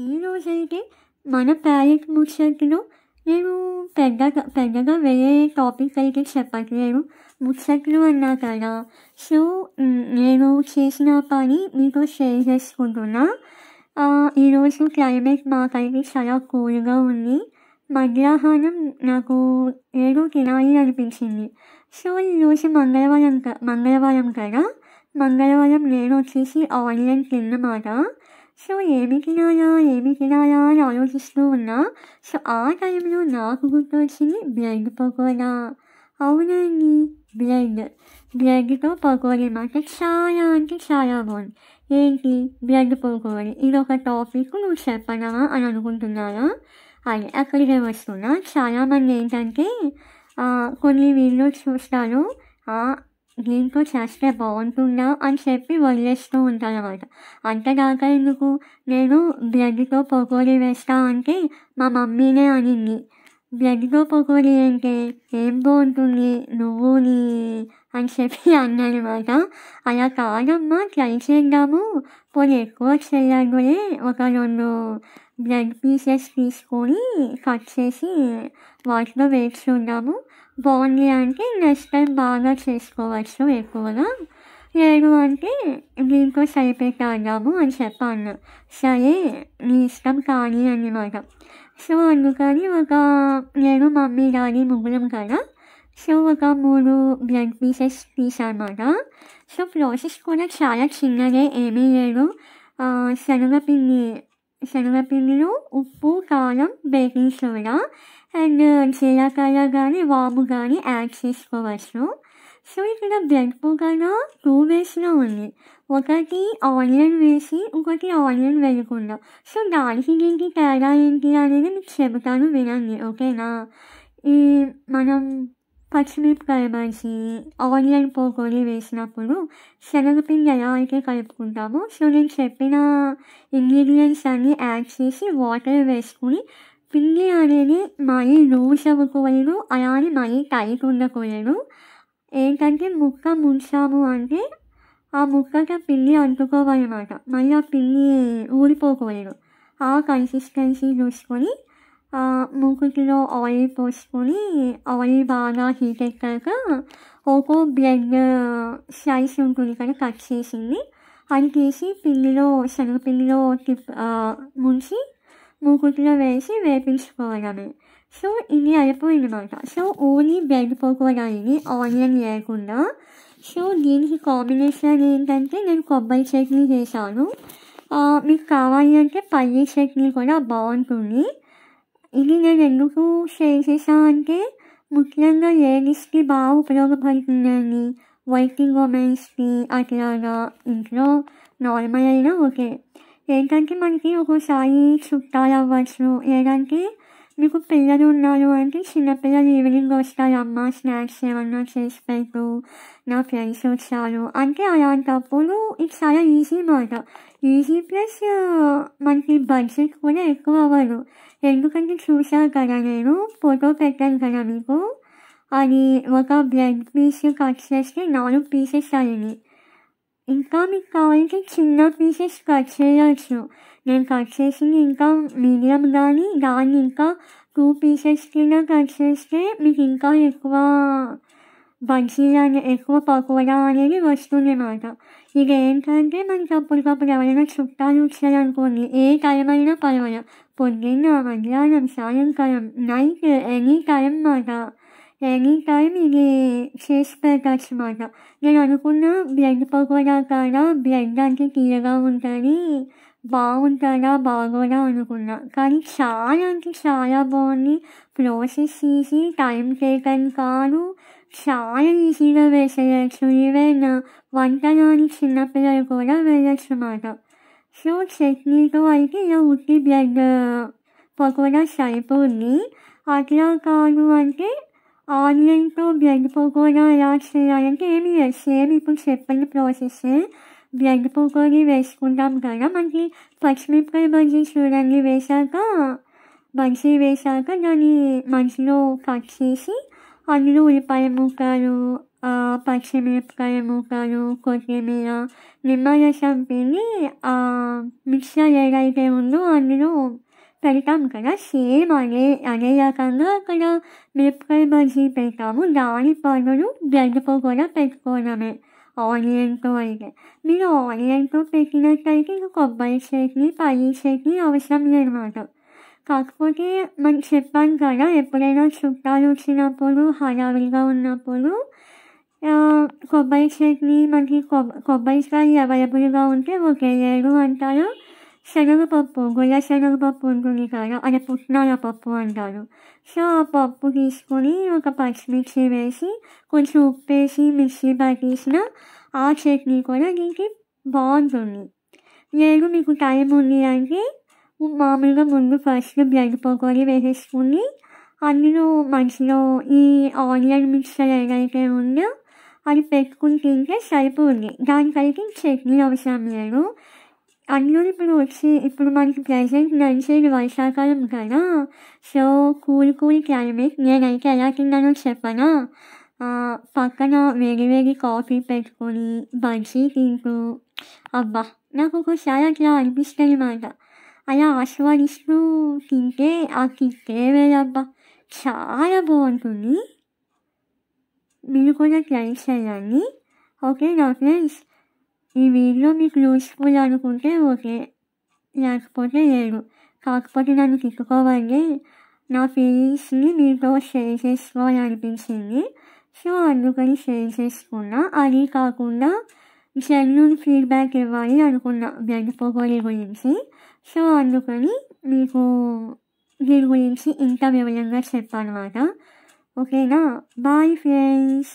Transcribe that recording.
ఈరోజైతే మన ప్యారెట్ ముచ్చట్లో నేను పెద్దగా వేరే టాపిక్ అయితే చెప్పట్లేదు. ముచ్చట్లు అన్నా కదా! సో, నేను చేసిన పని మీతో షేర్ చేసుకుంటున్నా. ఈరోజు క్లైమేట్ మాకైతే చాలా కూల్‌గా ఉంది. మధ్యాహ్నం నాకు ఏదో తినాలి అనిపించింది. సో, ఈరోజు మంగళవారం కదా! మంగళవారం నేనొచ్చేసి ఆనియన్ తిన్నమాట. సో, ఏమి తినాలా అని ఆలోచిస్తూ ఉన్నా. సో, ఆ టైంలో నాకు గుర్తొచ్చింది బ్రెడ్ పకోడా. అవునండి. బ్రెడ్‌తో పకోడీ మాట చాలా అంటే చాలా బావుంది. ఏంటి బ్రెడ్ పకోడీ ఇదొక టాపిక్ నువ్వు చెప్పనా అని అనుకుంటున్నారా? అదే అక్కడికే వస్తున్నా. చాలామంది ఏంటంటే కొన్ని వీడియోస్ చూస్తారు. దీంతో చేస్తే బావుంటుందా అని చెప్పి వదిలేస్తూ ఉంటారనమాట. అంతదాకా ఎందుకు, నేను బ్రెడ్‌తో పకోడీ వేస్తా అంటే మా మమ్మీనే అనింది. బ్రెడ్‌తో పకోడీ అంటే ఏం బావుంటుంది నువ్వుని అని చెప్పి అన్నదనమాట. అలా కాదమ్మా ట్రై చేద్దాము. పోనీ ఎక్కువ చెయ్యనులే ఒక 2 బ్రెడ్ పీసెస్ తీసుకొని కట్ చేసి వాటిలో వేసి చూద్దాము. బావుంది అంటే నెక్స్ట్ టైం బాగా చేసుకోవచ్చు ఎక్కువగా. లేదు అంటే దీంతో సరిపెట్టేద్దాము అని చెప్పి అన్నా. సరే నీ ఇష్టం కానీ అన్నమాట. సో, అందుకని నేను మమ్మీ డాడీ ముగ్గురం కదా! సో, ఒక 3 బ్రెడ్ పీసెస్ తీసానమాట. సో, ప్రాసెస్ కూడా చాలా చిన్నదే ఏమీ లేదు. శనగపిండిలో ఉప్పు, కారం, బేకింగ్ సోడా అండ్ జీలకర్ర కానీ, వాము కానీ యాడ్ చేసుకోవచ్చు. సో, ఇక్కడ బ్రెడ్ పకోడా 2 వేస్‌లో ఉంది. ఒకటి ఆనియన్ వేసి, ఇంకోటి ఆనియన్ వేయకుండా. సో, దానికి దీనికి తేడా ఏంటి అనేది మీకు చెబుతాను వినండి. ఓకేనా? మనం పచ్చిమిరపకాయ బజ్జీ, ఆనియన్ పకోడీ వేసినప్పుడు శనగపిండి ఎలా అయితే కలుపుకుంటామో, సో, నేను చెప్పిన ఇంగ్రీడియంట్స్ అన్నీ యాడ్ చేసి వాటర్ వేసుకొని పిండి అనేది మరీ లూజ్ అవ్వకూడదు, అలా అని మరీ టైట్ ఉండకూడదు. ఏంటంటే ముక్క ముంచాము అంటే ఆ ముక్కకి ఆ పిండి అంటుకోవాలనమాట. మళ్ళీ ఆ పిండి ఊడిపోకూడదు. ఆ కన్సిస్టెన్సీ చూసుకొని మూకుటిలో ఆయిల్ పోసుకొని ఆయిల్ బాగా హీట్ ఎక్కాక ఒక్కో బ్రెడ్ స్లైస్ ఉంటుంది కదా కట్ చేసింది, అది తీసి శనగపిండిలో ముంచి మూకుటిలో వేసి వేపించుకోవడమే. సో, ఇది అయిపోయిందనమాట. సో, ఓన్లీ బ్రెడ్ పకోడా ఇది ఆనియన్ లేకుండా. సో, దీనికి కాంబినేషన్ ఏంటంటే నేను కొబ్బరి చట్నీ చేశాను. మీకు కావాలి అంటే పల్లీ చట్నీ కూడా బావుంటుంది. ఇది నేను ఎందుకు షేర్ చేశా అంటే ముఖ్యంగా లేడీస్‌కి బాగా ఉపయోగపడుతుందండి. వర్కింగ్ ఉమెన్స్‌కి అట్లాగా ఇంట్లో నార్మల్ అయినా ఓకే. ఏంటంటే మనకి ఒక్కోసారి చుట్టాలు అవ్వచ్చు, లేదంటే మీకు పిల్లలు ఉన్నారు అంటే చిన్నపిల్లలు ఈవినింగ్ వస్తారు, అమ్మ స్నాక్స్ ఏమన్నా చేసి పెట్టు, నా ఫ్రెండ్స్ వచ్చారు అంటే అలాంటప్పుడు ఇది చాలా ఈజీ మాట. ఈజీ ప్లస్ మనకి బడ్జెట్ కూడా ఎక్కువ అవ్వదు. ఎందుకంటే చూసారు కదా, నేను ఫోటో పెట్టాను కదా మీకు. అది ఒక బ్రెడ్ పీస్ కట్ చేస్తే 4 పీసెస్ అయింది. ఇంకా మీకు కావాలంటే చిన్న పీసెస్ కట్ చేయొచ్చు. నేను కట్ చేసింది ఇంకా మీడియం కానీ దాన్ని ఇంకా 2 పీసెస్ కింద కట్ చేస్తే మీకు ఇంకా ఎక్కువ ఎక్కువ పకోడా అనేది వస్తుందన్నమాట. ఇది ఏంటంటే మనకి అప్పటికప్పుడు ఎవరైనా చుట్టాలు వచ్చారనుకోండి, ఏ టైం అయినా పర్వాలేదు. పొద్దున్న, మధ్యాహ్నం, సాయంకాలం, నైట్ ఎనీ టైం మాట. ఎనీ టైం ఇది చేసి పెట్టచ్చు మాట. నేను అనుకున్న బ్రెడ్ పకోడా కాడ బ్రెడ్ అంటే తీయగా ఉంటుంది, బాగుంటుందా బాగోదా అనుకున్నా. కానీ చాలా అంటే చాలా బాగుంది. ప్రాసెస్ ఈజీ, టైం టేకన్ కాదు, చాలా ఈజీగా వేసేయచ్చు. ఈవెన్ వంట రాని చిన్నపిల్లలు కూడా వేయచ్చు మాట. సో, చట్నీతో అయితే ఇలా ఉట్టి బ్రెడ్ పకోడా సరిపోద్ది. అట్లా కాదు అంటే ఆనియన్‌తో బ్రెడ్ పకోడా ఎలా చేయాలంటే ఏమీ లేదు, సేమ్ ఇప్పుడు చెప్పిన ప్రాసెస్సే. బ్రెడ్ పకోడీ వేసుకుంటాం కదా, మనకి పచ్చిమిరపకాయ బజ్జీ చూడండి బజ్జీ వేశాక దాన్ని మధ్యలో కట్ చేసి అందులో ఉల్లిపాయ ముక్కలు, పచ్చిమిరపకాయ ముక్కలు, కొత్తిమీర, నిమ్మరసం పిండి మిక్సర్ ఏదైతే ఉందో అందులో పెడతాం కదా, సేమ్ అదే రకంగా అక్కడ మిరపకాయ బజ్జీ పెడతాము. దాని బదులు బ్రెడ్ పకోడా పెట్టుకోవడమే ఆనియన్తో అయితే. మీరు ఆనియన్తో పెట్టినట్టయితే ఇంకా కొబ్బరి చట్నీ, పల్లి చట్నీ అవసరం లేదన్నమాట. కాకపోతే మనం చెప్పాను కదా, ఎప్పుడైనా చుట్టాలు వచ్చినప్పుడు హడావిడిగా ఉన్నప్పుడు కొబ్బరి చట్నీ మనకి కొబ్బరికాయ అవైలబుల్గా ఉంటే ఓకే, లేదు అంటారు. శనగపప్పు, గుల్ల శనగపప్పు ఉంటుంది కదా, అదే పుట్నాల పప్పు అంటారు. సో ఆ పప్పు తీసుకొని ఒక పచ్చిమిర్చి వేసి కొంచెం ఉప్పు వేసి మిక్సీ పట్టేసిన ఆ చట్నీ కూడా దీనికి బాగుంటుంది. లేదు మీకు టైం ఉంది అంటే మామూలుగా ముందు ఫస్ట్ బ్రెడ్ పకోడీ వేసేసుకుని అందులో మంచిగా ఈ ఆనియన్ మిక్చర్ ఏదైతే ఉందో అది పెట్టుకుని తింటే సరిపోతుంది. దానికైతే చట్నీ అవసరం లేదు. అందులో ఇప్పుడు మనకి ప్రెజెంట్ నడిచేది వర్షాకాలం కదా, సో కూల్ క్లైమేట్. నేనైతే ఎలా తిన్నానో చెప్పనా, పక్కన వేడి కాఫీ పెట్టుకొని బజ్జీ తింటూ అబ్బా నాకు ఒక్కోసారి అట్లా అనిపిస్తుంది అన్నమాట. అలా ఆస్వాదిస్తూ తింటే ఆ కిక్కే వేరబ్బా, చాలా బాగుంటుంది. మీరు కూడా ట్రై చేయండి. ఓకే నా ఫ్రెండ్స్, ఈ వీడియో మీకు యూస్ఫుల్ అనుకుంటే ఓకే, లేకపోతే లేదు. కాకపోతే నన్ను తిట్టుకోవాలి, నా ఫీలింగ్స్ని మీతో షేర్ చేసుకోవాలనిపించింది, సో అందుకని షేర్ చేసుకున్నా. అది కాకుండా జెన్యూన్ ఫీడ్బ్యాక్ ఇవ్వాలి అనుకున్నా బ్రెడ్ పకోడీ గురించి, సో అందుకని మీకు దీని గురించి ఇంత వివరంగా చెప్పానమాట. ఓకేనా, బాయ్ ఫ్రెండ్స్.